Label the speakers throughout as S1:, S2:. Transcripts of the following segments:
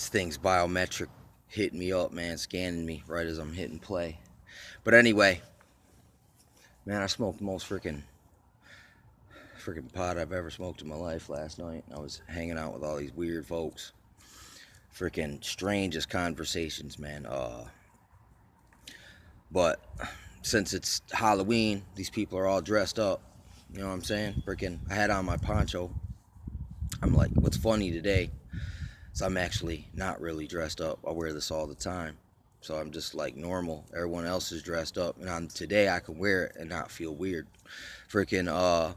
S1: This thing's biometric hitting me up, man, scanning me right as I'm hitting play. But anyway, man, I smoked the most freaking pot I've ever smoked in my life last night. I was hanging out with all these weird folks. Freaking strangest conversations, man. But since it's Halloween, these people are all dressed up. You know what I'm saying? Freaking, I had on my poncho. I'm like, what's funny today is I'm actually not really dressed up. I wear this all the time. So I'm just like normal. Everyone else is dressed up. And today I can wear it and not feel weird. Freaking,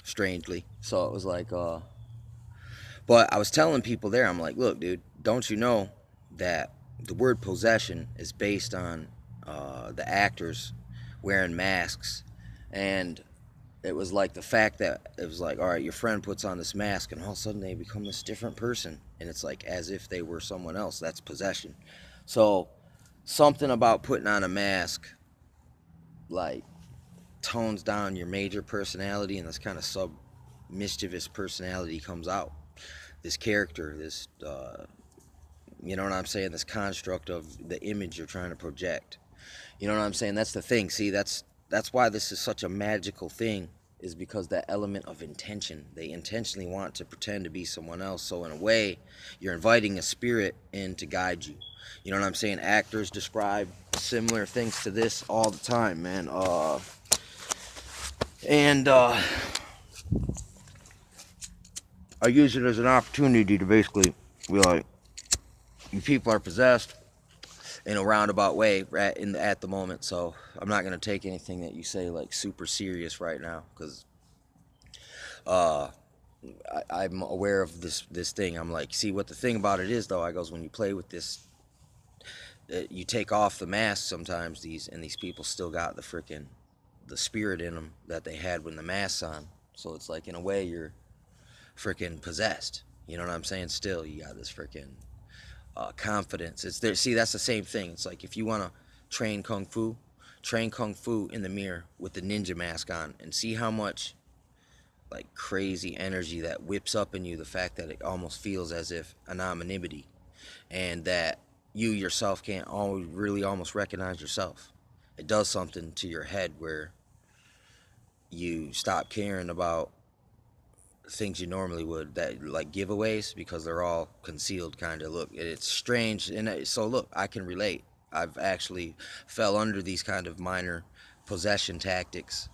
S1: strangely. So it was like, but I was telling people there, I'm like, look, dude, don't you know that the word possession is based on the actors wearing masks? And it was like the fact that it was like, all right, your friend puts on this mask and all of a sudden they become this different person. And it's like as if they were someone else. That's possession. So something about putting on a mask, like, tones down your major personality, and this kind of sub mischievous personality comes out. This character, this, you know what I'm saying? This construct of the image you're trying to project. You know what I'm saying? That's the thing. See, that's why this is such a magical thing, is because that element of intention. They intentionally want to pretend to be someone else. So in a way, you're inviting a spirit in to guide you. You know what I'm saying? Actors describe similar things to this all the time, man. And I use it as an opportunity to basically be like, you people are possessed in a roundabout way right at the moment. So I'm not gonna take anything that you say like super serious right now, because uh, I'm aware of this thing. I'm like, see, what the thing about it is though, I goes, when you play with this, you take off the mask sometimes. These people still got the spirit in them that they had when the mask's on. So it's like in a way you're freaking possessed. You know what I'm saying? Still, you got this freaking confidence. It's there. See, that's the same thing. It's like if you want to train train kung fu in the mirror with the ninja mask on, and see how much like crazy energy that whips up in you. The fact that it almost feels as if anonymity, and that you yourself can't always really almost recognize yourself. It does something to your head where you stop caring about things you normally would, that like giveaways, because they're all concealed kind of. Look, it's strange. And so look, I can relate. I've actually fell under these kind of minor possession tactics.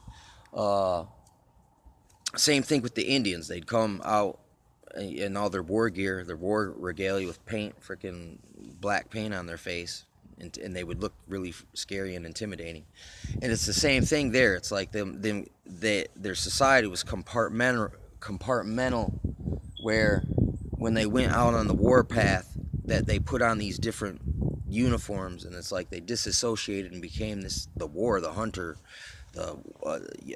S1: uh Same thing with the Indians. They'd come out in all their war gear, their war regalia, with paint, freaking black paint on their face, and they would look really scary and intimidating. And it's the same thing there. It's like their society was compartmental, where when they went out on the war path, that they put on these different uniforms, and it's like they disassociated and became the hunter, the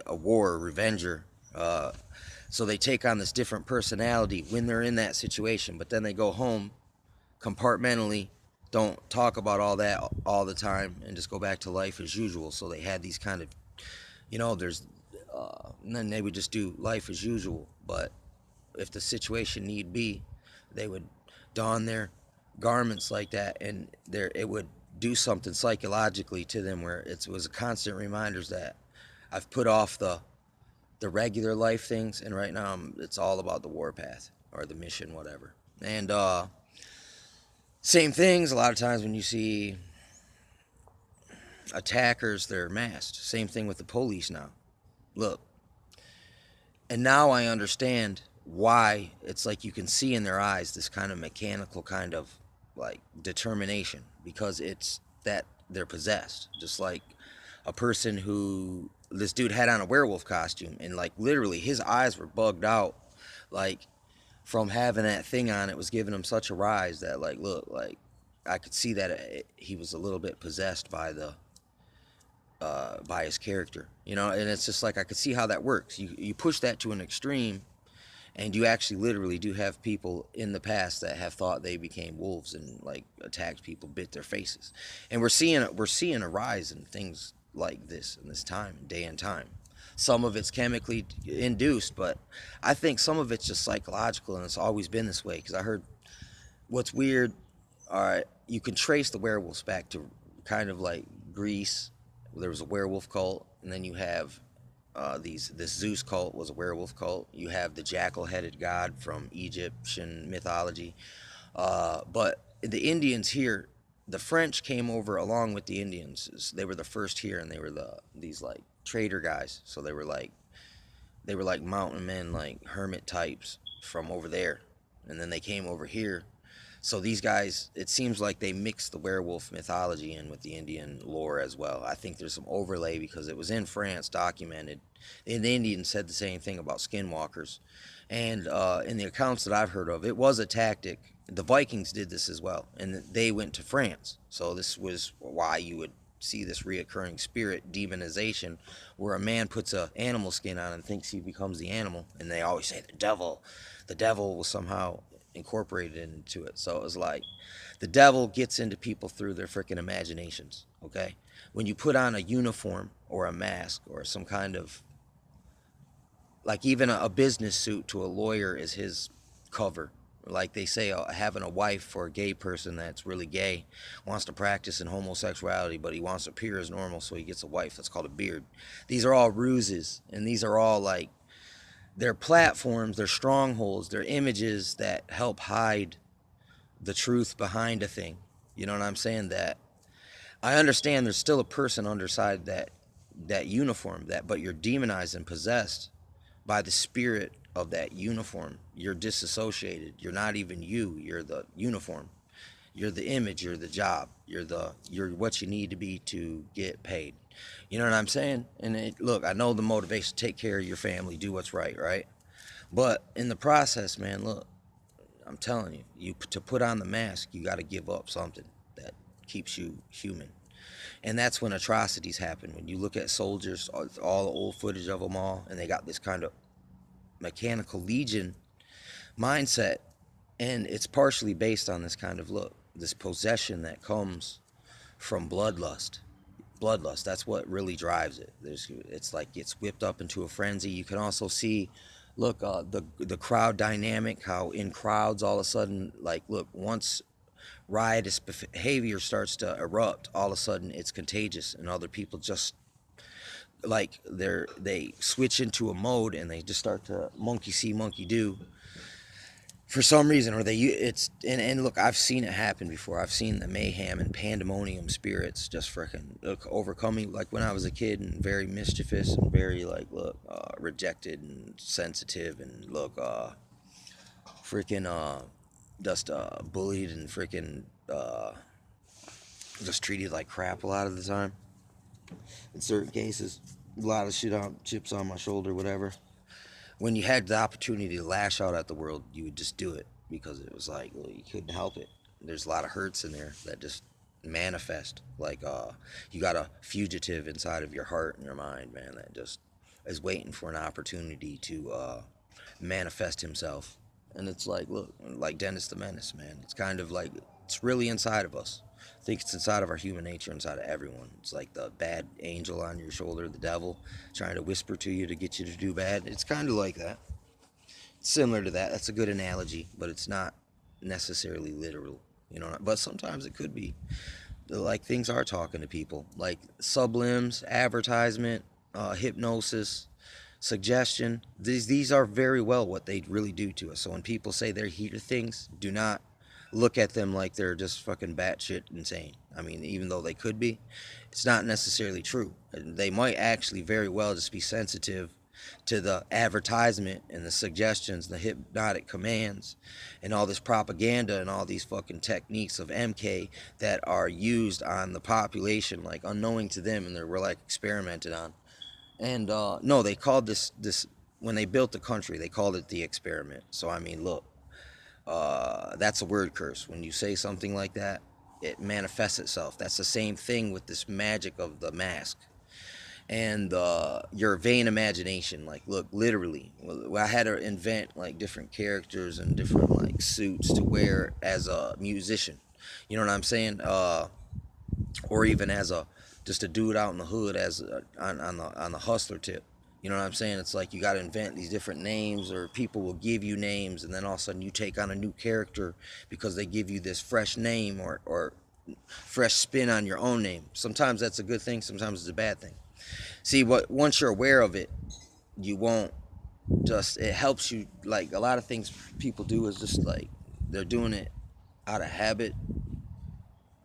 S1: a war revenger. So they take on this different personality when they're in that situation, but then they go home compartmentally, don't talk about all that all the time, and just go back to life as usual. So they had these kind of, there's, and then they would just do life as usual. But if the situation need be, they would don their garments like that, and it would do something psychologically to them, where it was a constant reminders that I've put off the regular life things, and right now it's all about the warpath or the mission, whatever. And same things a lot of times when you see attackers, they're masked. Same thing with the police now. Look, and now I understand why it's like you can see in their eyes this kind of mechanical kind of like determination, because it's that they're possessed. Just like a person who, this dude had on a werewolf costume, and like literally his eyes were bugged out, like from having that thing on. It was giving him such a rise that, like, look, like I could see that he was a little bit possessed by by his character, and it's just like I could see how that works. You push that to an extreme, and you actually literally do have people in the past that have thought they became wolves and like attacked people, bit their faces. And we're seeing a rise in things like this in this time, day and time. Some of it's chemically induced, but I think some of it's just psychological, and it's always been this way. Because I heard what's weird, all right, you can trace the werewolves back to kind of like Greece. There was a werewolf cult, and then you have this Zeus cult was a werewolf cult. You have the jackal-headed god from Egyptian mythology. But the Indians here, the French came over along with the Indians. They were the first here, and they were these like trader guys. So they were like mountain men, like hermit types from over there, and then they came over here. So these guys, it seems like they mixed the werewolf mythology in with the Indian lore as well. I think there's some overlay because it was in France, documented. And the Indians said the same thing about skinwalkers. And in the accounts that I've heard of, it was a tactic. The Vikings did this as well, and they went to France. So this was why you would see this reoccurring spirit demonization, where a man puts a animal skin on and thinks he becomes the animal, and they always say the devil was somehow incorporated into it. So it was like the devil gets into people through their freaking imaginations. Okay, when you put on a uniform or a mask or some kind of, like, even a business suit to a lawyer is his cover. Like they say, having a wife for a gay person that's really gay wants to practice in homosexuality, but he wants to appear as normal, so he gets a wife. That's called a beard. These are all ruses, and these are all like, they're platforms, they're strongholds, they're images that help hide the truth behind a thing. You know what I'm saying? That I understand there's still a person underside that uniform, but you're demonized and possessed by the spirit of that uniform. You're disassociated. You're not even you. You're the uniform. You're the image. You're the job. You're what you need to be to get paid. You know what I'm saying? And look, I know the motivation: take care of your family, do what's right, right? But in the process, man, look, I'm telling you, to put on the mask, you got to give up something that keeps you human. And that's when atrocities happen. When you look at soldiers, all the old footage of them all, and they got this kind of mechanical legion mindset, and it's partially based on this kind of look, this possession that comes from bloodlust. That's what really drives it. It's like it's whipped up into a frenzy. You can also see, look, the crowd dynamic, how in crowds all of a sudden, like, look, once riotous behavior starts to erupt, all of a sudden it's contagious, and other people just, like, they switch into a mode and they just start to monkey see monkey do for some reason. Or and look, I've seen it happen before. I've seen the mayhem and pandemonium spirits just freaking overcoming, like when I was a kid, and very mischievous and very, like, look, rejected and sensitive, and look, freaking just bullied and freaking just treated like crap a lot of the time. In certain cases, a lot of chips on my shoulder, whatever. When you had the opportunity to lash out at the world, you would just do it because it was like, well, you couldn't help it. There's a lot of hurts in there that just manifest. Like, you got a fugitive inside of your heart and your mind, man, that just is waiting for an opportunity to manifest himself. And it's like, look, like Dennis the Menace, man. It's kind of like, it's really inside of us. I think it's inside of our human nature, inside of everyone. It's like the bad angel on your shoulder, the devil, trying to whisper to you to get you to do bad. It's kind of like that. It's similar to that. That's a good analogy, but it's not necessarily literal, you know. But sometimes it could be. Like, things are talking to people, like sublims, advertisement, hypnosis, suggestion. These are very well what they really do to us. So when people say they hear things, do not look at them like they're just fucking batshit insane. I mean, even though they could be, it's not necessarily true. They might actually very well just be sensitive to the advertisement and the suggestions, the hypnotic commands, and all this propaganda and all these fucking techniques of MK that are used on the population, like unknowing to them, and they were like experimented on. And no, they called this when they built the country, they called it the experiment. So I mean, look, that's a word curse. When you say something like that, it manifests itself. That's the same thing with this magic of the mask and your vain imagination. Like, look, literally, I had to invent like different characters and different like suits to wear as a musician. You know what I'm saying? Or even as a just a dude out in the hood, as on the hustler tip. You know what I'm saying? It's like you got to invent these different names, or people will give you names, and then all of a sudden you take on a new character because they give you this fresh name, or fresh spin on your own name. Sometimes that's a good thing, sometimes it's a bad thing. See, what once you're aware of it, you won't just, it helps you. Like a lot of things people do is just like they're doing it out of habit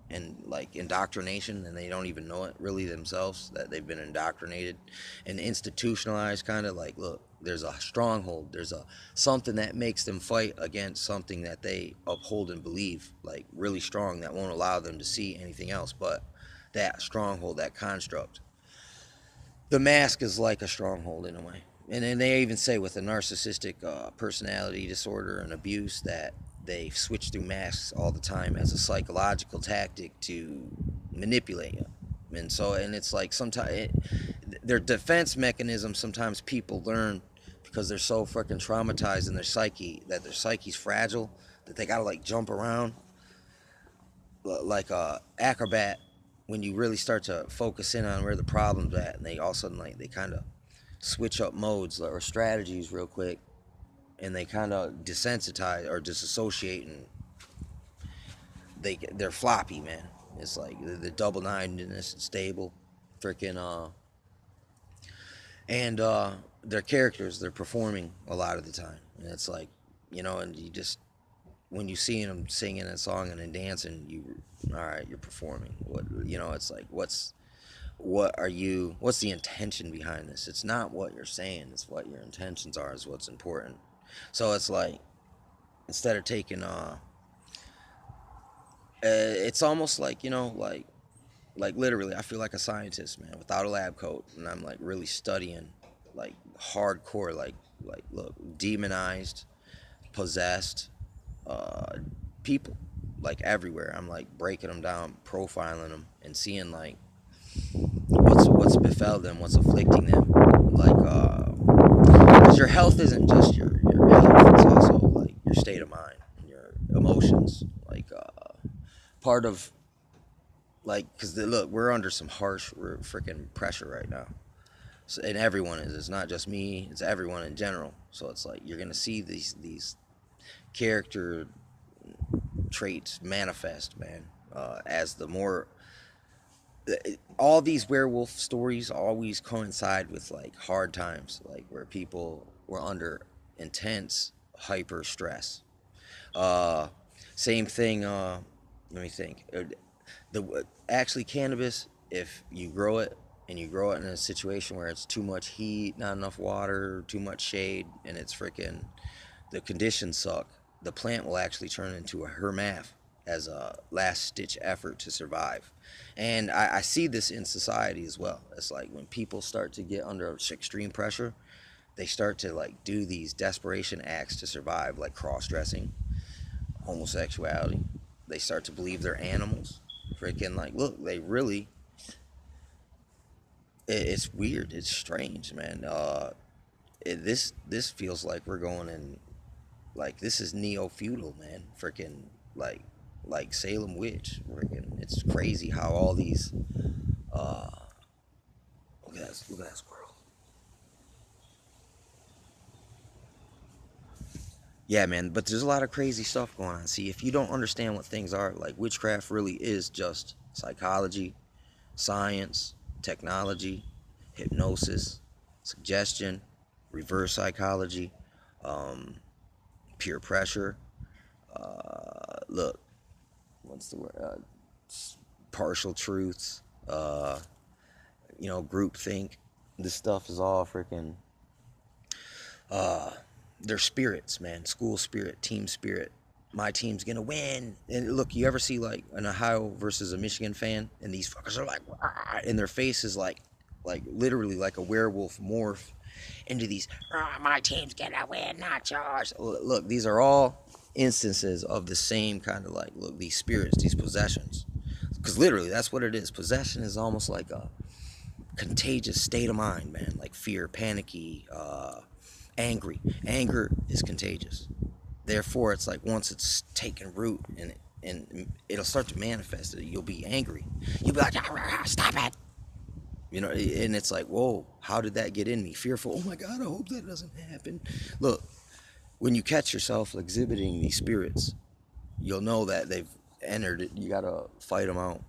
S1: and like indoctrination, and they don't even know it really themselves, that they've been indoctrinated and institutionalized. Kind of like, look, there's a stronghold, there's a something that makes them fight against something that they uphold and believe like really strong, that won't allow them to see anything else but that stronghold, that construct. The mask is like a stronghold in a way. And then they even say with a narcissistic personality disorder and abuse that they switch through masks all the time as a psychological tactic to manipulate you. And so, and it's like sometimes their defense mechanism, sometimes people learn because they're so freaking traumatized in their psyche, that their psyche's fragile, that they gotta like jump around like a acrobat. When you really start to focus in on where the problem's at, and they all of a sudden like they kind of switch up modes or strategies real quick, and they kind of desensitize or disassociate, and they're floppy, man. It's like the double mindedness and stable, freaking and their characters, they're performing a lot of the time, and it's like, you know, and you just, when you see them singing a song and then dancing, you, all right, you're performing. What, you know, it's like, what's the intention behind this? It's not what you're saying, it's what your intentions are is what's important. So it's like, instead of taking it's almost like, you know, like literally I feel like a scientist, man, without a lab coat, and I'm like really studying like hardcore, like look, demonized, possessed people like everywhere. I'm like breaking them down, profiling them, and seeing like what's befell them, what's afflicting them. Like, because your health isn't just your health; it's also like your state of mind, and your emotions. Like, part of like, because look, we're under some harsh, freaking pressure right now. So, and everyone is. It's not just me; it's everyone in general. So it's like you're gonna see these character traits manifest, man. As the more, all these werewolf stories always coincide with like hard times, like where people were under intense hyper stress. Uh, Same thing. Let me think. The actually cannabis, if you grow it and you grow it in a situation where it's too much heat, not enough water, too much shade, and it's freaking, the conditions suck, the plant will actually turn into a hermath as a last stitch effort to survive. And I see this in society as well. It's like when people start to get under extreme pressure, they start to like do these desperation acts to survive, like cross dressing, homosexuality. They start to believe they're animals. Freaking like, look, they really, it's weird. It's strange, man. This feels like we're going in, like this is neo feudal, man. Freaking like Salem witch. Freaking, it's crazy how all these uh look at that squirrel. Yeah, man. But there's a lot of crazy stuff going on. See, if you don't understand what things are, like witchcraft really is just psychology, science, technology, hypnosis, suggestion, reverse psychology, um, peer pressure. Look, what's the word? Partial truths. You know, group think. This stuff is all freaking. Uh, they're spirits, man. School spirit, team spirit. My team's gonna win. And look, you ever see like an Ohio versus a Michigan fan, and these fuckers are like, "Rah," and their face is like literally like a werewolf morph into these. My team's gonna win, not yours. Look, these are all instances of the same kind of like, look, these spirits, these possessions. Because literally, that's what it is. Possession is almost like a contagious state of mind, man. Like fear, panicky, angry. Anger is contagious. Therefore, it's like once it's taken root and it'll start to manifest. You'll be angry. You'll be like, "Ah, stop it." You know, and it's like, whoa, how did that get in me? Fearful. Oh my God, I hope that doesn't happen. Look, when you catch yourself exhibiting these spirits, you'll know that they've entered it. You gotta fight them out.